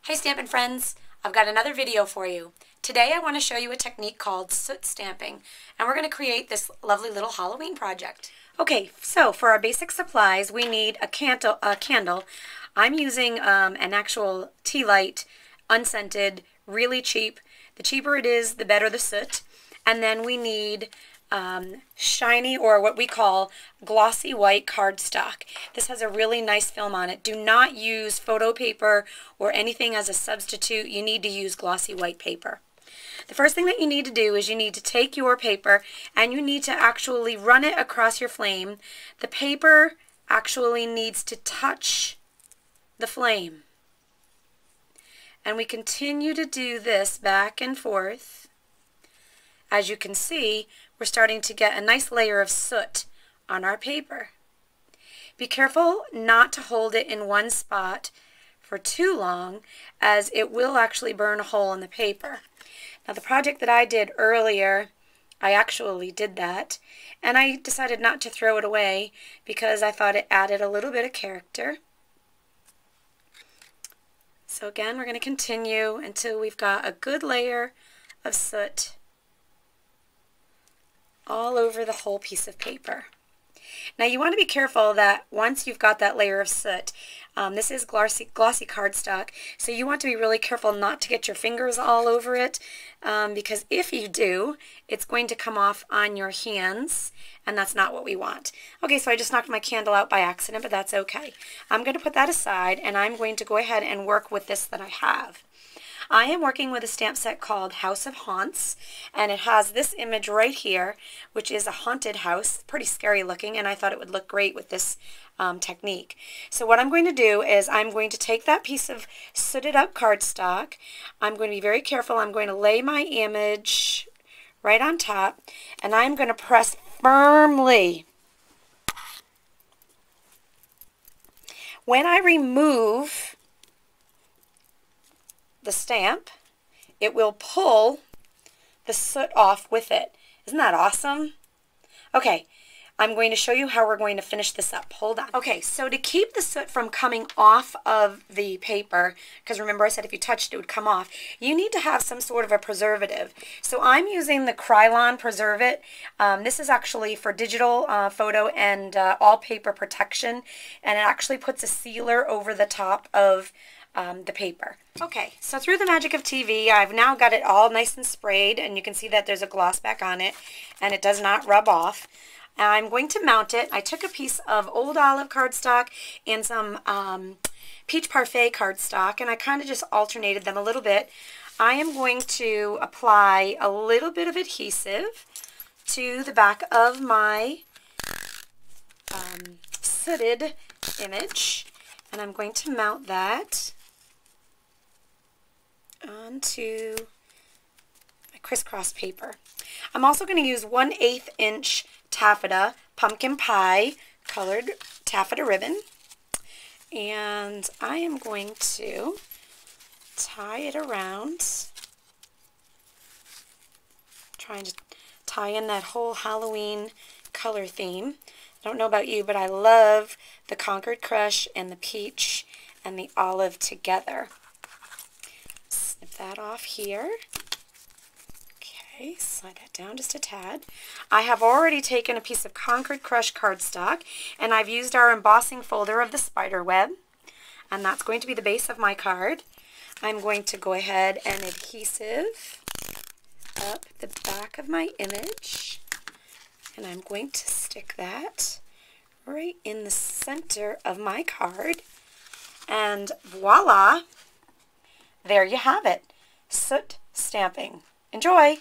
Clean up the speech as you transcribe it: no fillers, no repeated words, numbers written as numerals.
Hey Stampin' friends, I've got another video for you. Today I want to show you a technique called soot stamping, and we're going to create this lovely little Halloween project. Okay, so for our basic supplies we need a candle. I'm using an actual tea light, unscented, really cheap. The cheaper it is, the better the soot. And then we need shiny, or what we call glossy white cardstock. This has a really nice film on it. Do not use photo paper or anything as a substitute. You need to use glossy white paper. The first thing that you need to do is you need to take your paper and you need to actually run it across your flame. The paper actually needs to touch the flame. And we continue to do this back and forth. As you can see, we're starting to get a nice layer of soot on our paper. Be careful not to hold it in one spot for too long, as it will actually burn a hole in the paper. Now the project that I did earlier, I actually did that, and I decided not to throw it away because I thought it added a little bit of character. So again, we're going to continue until we've got a good layer of soot all over the whole piece of paper. Now you want to be careful that once you've got that layer of soot, this is glossy cardstock, so you want to be really careful not to get your fingers all over it, because if you do, it's going to come off on your hands, and that's not what we want. Okay, so I just knocked my candle out by accident, but that's okay. I'm going to put that aside, and I'm going to go ahead and work with this that I have. I am working with a stamp set called House of Haunts, and it has this image right here, which is a haunted house, pretty scary looking, and I thought it would look great with this technique. So what I'm going to do is I'm going to take that piece of sooted up cardstock. I'm going to be very careful. I'm going to lay my image right on top, and I'm going to press firmly. When I remove the stamp, it will pull the soot off with it. Isn't that awesome? Okay, I'm going to show you how we're going to finish this up. Hold on. Okay, so to keep the soot from coming off of the paper, because remember I said if you touched it would come off, you need to have some sort of a preservative. So I'm using the Krylon Preserve-It. This is actually for digital photo and all paper protection, and it actually puts a sealer over the top of the paper. Okay, so through the magic of TV, I've now got it all nice and sprayed, and you can see that there's a gloss back on it, and it does not rub off. I'm going to mount it. I took a piece of old olive cardstock and some peach parfait cardstock, and I kind of just alternated them a little bit. I am going to apply a little bit of adhesive to the back of my sooted image, and I'm going to mount that onto my crisscross paper. I'm also going to use 1/8 inch taffeta pumpkin pie colored taffeta ribbon, and I am going to tie it around, trying to tie in that whole Halloween color theme. I don't know about you, but I love the Concord Crush and the peach and the olive together. Snip that off here. Okay, slide that down just a tad. I have already taken a piece of Concord Crush cardstock, and I've used our embossing folder of the spider web, and that's going to be the base of my card. I'm going to go ahead and adhesive up the back of my image, and I'm going to stick that right in the center of my card, and voila, there you have it, soot stamping. Enjoy!